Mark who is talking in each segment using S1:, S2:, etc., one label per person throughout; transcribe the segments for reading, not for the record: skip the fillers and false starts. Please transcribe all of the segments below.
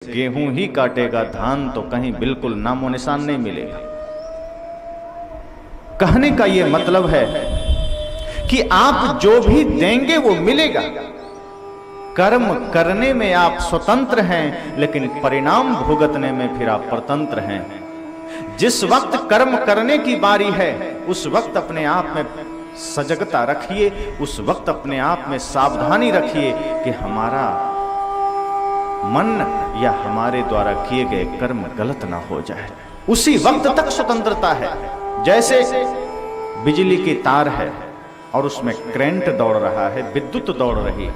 S1: गेहूं ही काटेगा, धान तो कहीं बिल्कुल नामो निशान नहीं मिलेगा। कहने का यह मतलब है कि आप जो भी देंगे वो मिलेगा। कर्म करने में आप स्वतंत्र हैं, लेकिन परिणाम भुगतने में फिर आप परतंत्र हैं। जिस वक्त कर्म करने की बारी है उस वक्त अपने आप में सजगता रखिए, उस वक्त अपने आप में सावधानी रखिए कि हमारा मन या हमारे द्वारा किए गए कर्म गलत ना हो जाए। उसी वक्त तक स्वतंत्रता है। जैसे बिजली की तार है और उसमें करंट दौड़ रहा है, विद्युत दौड़ रही है,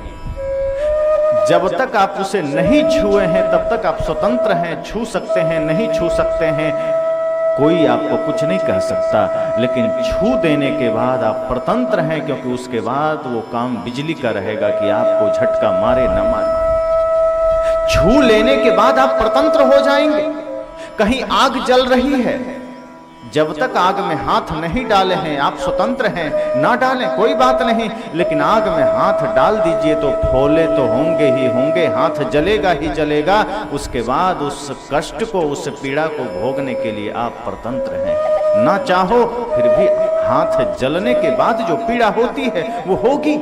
S1: जब तक आप उसे नहीं छुए हैं तब तक आप स्वतंत्र हैं। छू सकते हैं, नहीं छू सकते हैं, कोई आपको कुछ नहीं कह सकता। लेकिन छू देने के बाद आप परतंत्र हैं, क्योंकि उसके बाद वो काम बिजली का रहेगा कि आपको झटका मारे न मारे। छू लेने के बाद आप परतंत्र हो जाएंगे। कहीं आग जल रही है, जब तक आग में हाथ नहीं डाले हैं आप स्वतंत्र हैं। ना डालें कोई बात नहीं, लेकिन आग में हाथ डाल दीजिए तो फोले तो होंगे ही होंगे, हाथ जलेगा ही जलेगा। उसके बाद उस कष्ट को, उस पीड़ा को भोगने के लिए आप परतंत्र हैं। ना चाहो फिर भी हाथ जलने के बाद जो पीड़ा होती है वो होगी।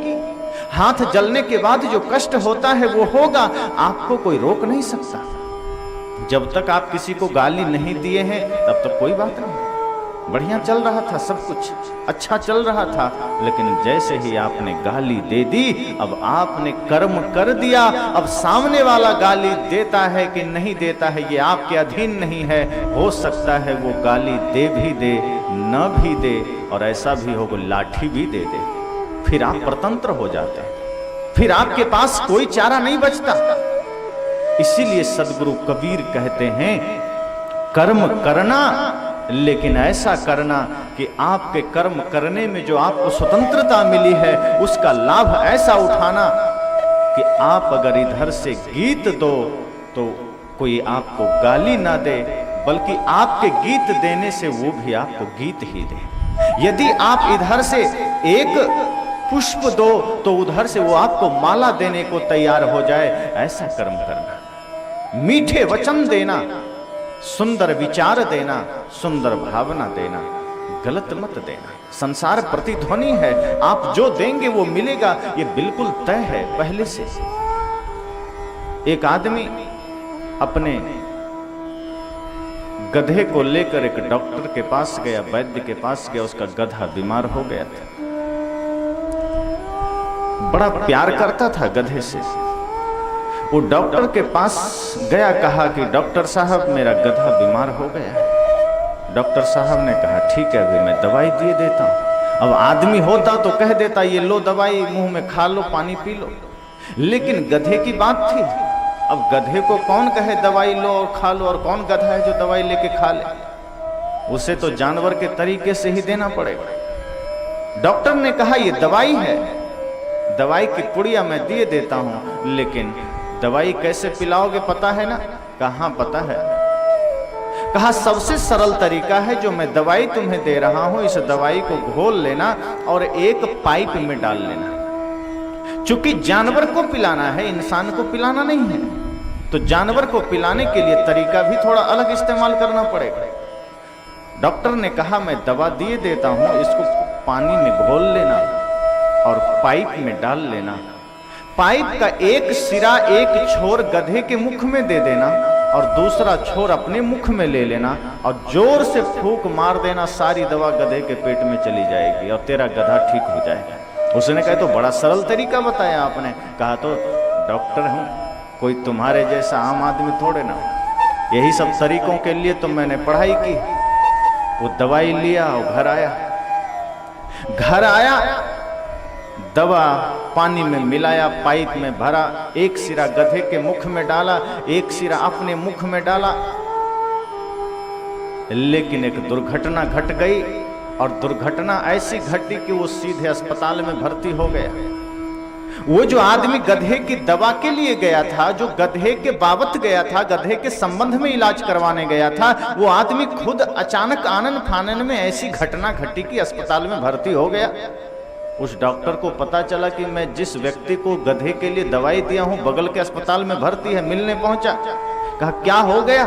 S1: हाथ जलने के बाद जो कष्ट होता है वो होगा, आपको कोई रोक नहीं सकता। जब तक आप किसी को गाली नहीं दिए हैं तब तक कोई बात नहीं, बढ़िया चल रहा था, सब कुछ अच्छा चल रहा था। लेकिन जैसे ही आपने गाली दे दी, अब आपने कर्म कर दिया। अब सामने वाला गाली देता है कि नहीं देता है ये आपके अधीन नहीं है। हो सकता है वो गाली दे भी दे, न भी दे, और ऐसा भी हो वो लाठी भी दे दे। फिर आप परतंत्र हो जाते हैं, फिर आपके पास कोई चारा नहीं बचता। इसीलिए सदगुरु कबीर कहते हैं, कर्म करना लेकिन ऐसा करना कि आपके कर्म करने में जो आपको स्वतंत्रता मिली है उसका लाभ ऐसा उठाना कि आप अगर इधर से गीत दो तो कोई आपको गाली ना दे, बल्कि आपके गीत देने से वो भी आपको गीत ही दे। यदि आप इधर से एक पुष्प दो तो उधर से वो आपको माला देने को तैयार हो जाए। ऐसा कर्म करना, मीठे वचन देना, सुंदर विचार देना, सुंदर भावना देना, गलत मत देना। संसार प्रतिध्वनि है, आप जो देंगे वो मिलेगा, ये बिल्कुल तय है पहले से। एक आदमी अपने गधे को लेकर एक डॉक्टर के पास गया, वैद्य के पास गया। उसका गधा बीमार हो गया था, बड़ा प्यार करता था गधे से। वो डॉक्टर के पास गया, कहा कि डॉक्टर साहब मेरा गधा बीमार हो गया। डॉक्टर साहब ने कहा ठीक है, अभी मैं दवाई दे देता हूं। अब आदमी होता तो कह देता ये लो दवाई, मुंह में खा लो, पानी पी लो। लेकिन गधे की बात थी, अब गधे को कौन कहे दवाई लो और खा लो, और कौन गधा है जो दवाई लेके खा ले। उसे तो जानवर के तरीके से ही देना पड़ेगा। डॉक्टर ने कहा ये दवाई है, दवाई की पुड़िया मैं दे देता हूं, लेकिन दवाई कैसे पिलाओगे पता है ना? कहां पता है। कहा सबसे सरल तरीका है, जो मैं दवाई तुम्हें दे रहा हूं इस दवाई को घोल लेना और एक पाइप में डाल लेना। चूंकि जानवर को पिलाना है, इंसान को पिलाना नहीं है, तो जानवर को पिलाने के लिए तरीका भी थोड़ा अलग इस्तेमाल करना पड़ेगा। डॉक्टर ने कहा मैं दवा दिए देता हूं, इसको पानी में घोल लेना और पाइप में डाल लेना। पाइप का एक सिरा, एक छोर गधे के मुख में दे देना और दूसरा छोर अपने मुख में ले लेना और जोर से फूंक मार देना। सारी दवा गधे के पेट में चली जाएगी और तेरा गधा ठीक हो जाएगा। उसने कहा तो बड़ा सरल तरीका बताया आपने। कहा तो डॉक्टर हूं, कोई तुम्हारे जैसा आम आदमी थोड़े ना, यही सब तरीकों के लिए तो मैंने पढ़ाई की। वो दवाई लिया और घर आया, दवा पानी में मिलाया, पाइप में भरा, एक सिरा गधे के मुख में डाला, एक सिरा अपने मुख में डाला। लेकिन एक दुर्घटना घट गई, और दुर्घटना ऐसी घटी कि वो सीधे अस्पताल में भर्ती हो गया। वो जो आदमी गधे की दवा के लिए गया था, जो गधे के बाबत गया था, गधे के संबंध में इलाज करवाने गया था, वो आदमी खुद अचानक आनन फानन में ऐसी घटना घटी कि अस्पताल में भर्ती हो गया। उस डॉक्टर को पता चला कि मैं जिस व्यक्ति को गधे के लिए दवाई दिया हूं बगल के अस्पताल में भर्ती है। मिलने पहुंचा, कहा क्या हो गया,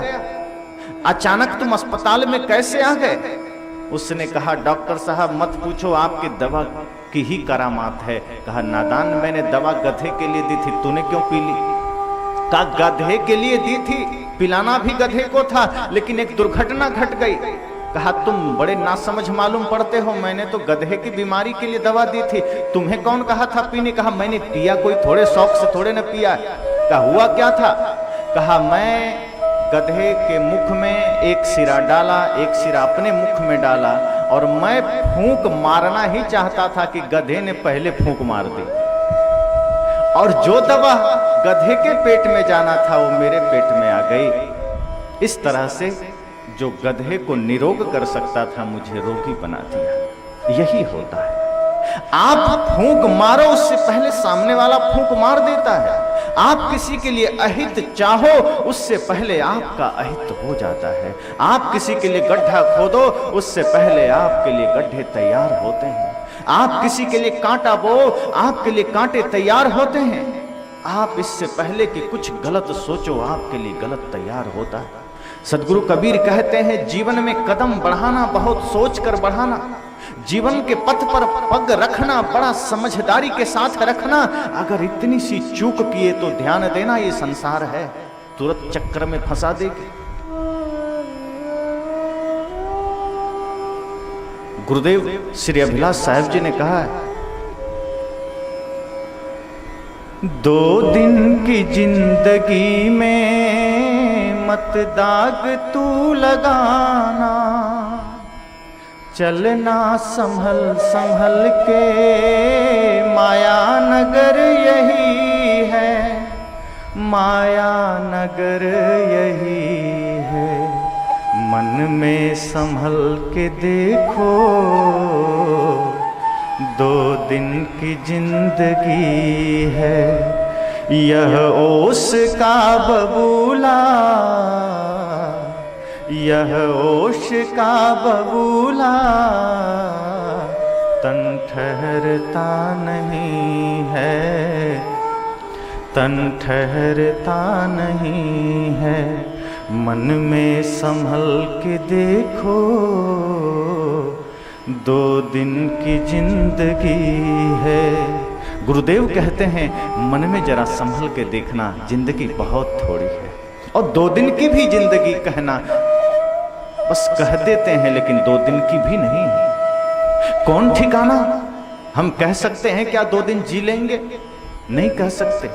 S1: अचानक तुम अस्पताल में कैसे आ गए? उसने कहा डॉक्टर साहब मत पूछो, आपकी दवा की ही करामात है। कहा नादान, मैंने दवा गधे के लिए दी थी, तूने क्यों पी ली? कहा गधे के लिए दी थी, पिलाना भी गधे को था, लेकिन एक दुर्घटना घट गई। कहा तुम बड़े नासमझ मालूम पड़ते हो, मैंने तो गधे की बीमारी के लिए दवा दी थी, तुम्हें कौन कहा था पीने? कहा मैंने पिया, कोई थोड़े शौक से थोड़े न पिया। कहा हुआ क्या था? कहा मैं गधे के मुख में एक सिरा डाला, एक सिरा अपने मुख में डाला, और मैं फूंक मारना ही चाहता था कि गधे ने पहले फूंक मार दी, और जो दवा गधे के पेट में जाना था वो मेरे पेट में आ गई। इस तरह से जो गधे को निरोग कर सकता था मुझे रोगी बना दिया। यही होता है, आप फूंक मारो उससे पहले सामने वाला फूंक मार देता है। आप किसी के लिए अहित चाहो उससे पहले आपका अहित हो जाता है। आप किसी के लिए गड्ढा खोदो उससे पहले आपके लिए गड्ढे तैयार होते हैं। आप किसी के लिए कांटा बो आपके लिए कांटे तैयार होते हैं। आप इससे पहले कि कुछ गलत सोचो आपके लिए गलत तैयार होता है। सदगुरु कबीर कहते हैं जीवन में कदम बढ़ाना बहुत सोच कर बढ़ाना, जीवन के पथ पर पग रखना बड़ा समझदारी के साथ रखना। अगर इतनी सी चूक किए तो ध्यान देना ये संसार है तुरंत चक्कर में फंसा देगी। गुरुदेव श्री अभिलाष साहब जी ने कहा है, 2 दिन की जिंदगी में मत दाग तू लगाना, चलना संभल संभल के, माया नगर यही है, माया नगर यही है। मन में संभल के देखो 2 दिन की जिंदगी है, यह ओस का बबूला, यह ओश का बबूला, तन ठहरता नहीं है, तन ठहरता नहीं है। मन में संभल के देखो 2 दिन की जिंदगी है। गुरुदेव कहते हैं मन में जरा संभल के देखना, जिंदगी बहुत थोड़ी है। और 2 दिन की भी जिंदगी कहना बस कह देते हैं, लेकिन 2 दिन की भी नहीं है। कौन ठिकाना हम कह सकते हैं क्या 2 दिन जी लेंगे? नहीं कह सकते।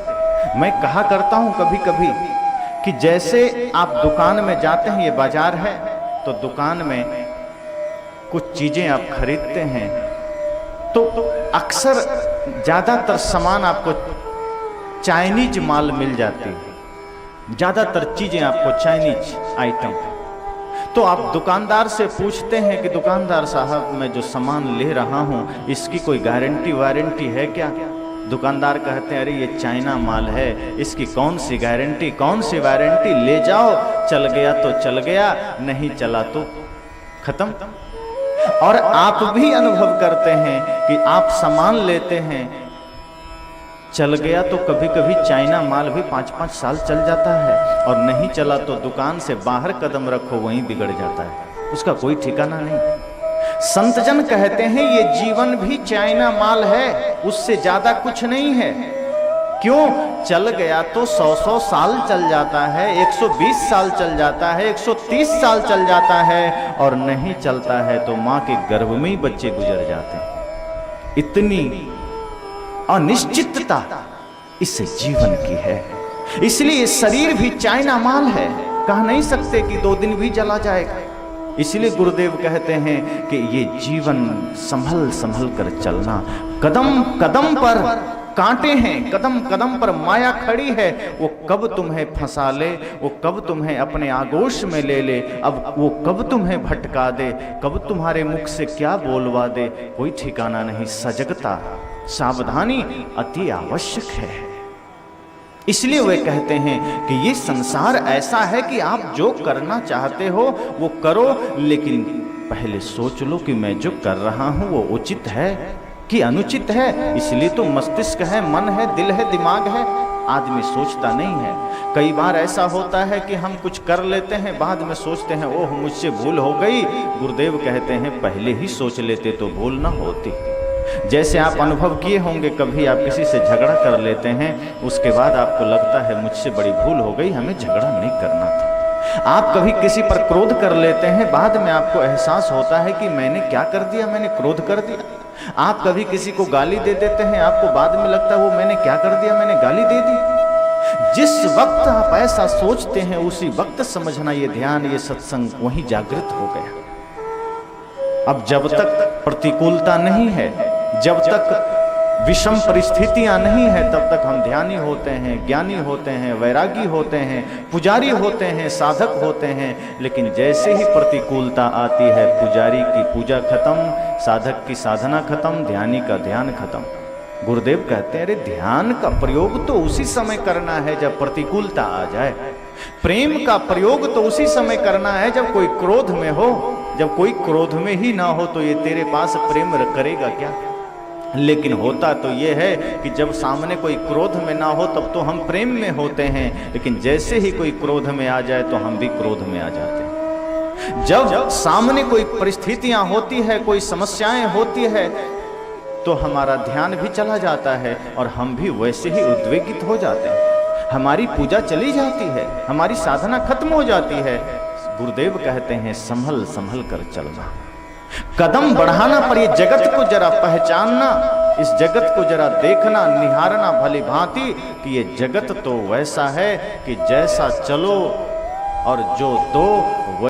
S1: मैं कहा करता हूं कभी कभी कि जैसे आप दुकान में जाते हैं, ये बाजार है, तो दुकान में कुछ चीजें आप खरीदते हैं तो अक्सर ज्यादातर सामान आपको चाइनीज माल मिल जाती है, ज्यादातर चीजें आपको चाइनीज आइटम। तो आप दुकानदार से पूछते हैं कि दुकानदार साहब मैं जो सामान ले रहा हूं इसकी कोई गारंटी वारंटी है क्या? दुकानदार कहते हैं अरे ये चाइना माल है, इसकी कौन सी गारंटी कौन सी वारंटी, ले जाओ, चल गया तो चल गया, नहीं चला तो खत्म। और आप भी अनुभव करते हैं कि आप सामान लेते हैं, चल गया तो कभी कभी चाइना माल भी 5-5 साल चल जाता है, और नहीं चला तो दुकान से बाहर कदम रखो वहीं बिगड़ जाता है, उसका कोई ठिकाना नहीं। संतजन कहते हैं ये जीवन भी चाइना माल है, उससे ज्यादा कुछ नहीं है। क्यों? चल गया तो 100-100 साल चल जाता है, 120 साल चल जाता है, 130 साल चल जाता है, और नहीं चलता है तो मां के गर्भ में ही बच्चे गुजर जाते हैं। इतनी अनिश्चितता इस जीवन की है। इसलिए शरीर भी चाइना माल है, कह नहीं सकते कि 2 दिन भी चला जाएगा। इसलिए गुरुदेव कहते हैं कि ये जीवन संभल संभल कर चलना, कदम कदम पर कांटे हैं, कदम कदम पर माया खड़ी है, वो कब तुम्हें फंसा ले, वो कब तुम्हें अपने आगोश में ले ले, अब वो कब तुम्हें भटका दे, कब तुम्हारे मुख से क्या बोलवा दे, कोई ठिकाना नहीं। सजगता सावधानी अति आवश्यक है। इसलिए वे कहते हैं कि ये संसार ऐसा है कि आप जो करना चाहते हो वो करो, लेकिन पहले सोच लो कि मैं जो कर रहा हूं वो उचित है कि अनुचित है। इसलिए तो मस्तिष्क है, मन है, दिल है, दिमाग है। आदमी सोचता नहीं है। कई बार ऐसा होता है कि हम कुछ कर लेते हैं, बाद में सोचते हैं ओह मुझसे भूल हो गई। गुरुदेव कहते हैं पहले ही सोच लेते तो भूल ना होती। जैसे आप अनुभव किए होंगे, कभी आप किसी से झगड़ा कर लेते हैं, उसके बाद आपको लगता है मुझसे बड़ी भूल हो गई, हमें झगड़ा नहीं करना था। आप कभी किसी पर क्रोध कर लेते हैं, बाद में आपको एहसास होता है कि मैंने क्या कर दिया, मैंने क्रोध कर दिया। आप कभी किसी को गाली दे देते हैं, आपको बाद में लगता है वो मैंने क्या कर दिया, मैंने गाली दे दी। जिस वक्त आप ऐसा सोचते हैं उसी वक्त समझना ये ध्यान, ये सत्संग वहीं जागृत हो गया। अब जब तक प्रतिकूलता नहीं है, जब तक विषम परिस्थितियां नहीं है, तब तक हम ध्यानी होते हैं, ज्ञानी होते हैं, वैरागी होते हैं, पुजारी होते हैं, साधक होते हैं। लेकिन जैसे ही प्रतिकूलता आती है, पुजारी की पूजा खत्म, साधक की साधना खत्म, ध्यानी का ध्यान खत्म। गुरुदेव कहते हैं अरे ध्यान का प्रयोग तो उसी समय करना है जब प्रतिकूलता आ जाए। प्रेम का प्रयोग तो उसी समय करना है जब कोई क्रोध में हो। जब कोई क्रोध में ही ना हो तो ये तेरे पास प्रेम करेगा क्या। लेकिन होता तो ये है कि जब सामने कोई क्रोध में ना हो तब तो हम प्रेम में होते हैं, लेकिन जैसे ही कोई क्रोध में आ जाए तो हम भी क्रोध में आ जाते हैं। जब सामने कोई परिस्थितियां होती है, कोई समस्याएं होती है, तो हमारा ध्यान भी चला जाता है और हम भी वैसे ही उद्वेगित हो जाते हैं। हमारी पूजा चली जाती है, हमारी साधना खत्म हो जाती है। गुरुदेव कहते हैं संभल संभल कर चलना, कदम बढ़ाना, पर ये जगत को जरा पहचानना, इस जगत को जरा देखना, निहारना भली भांति कि ये जगत तो वैसा है कि जैसा चलो और जो दो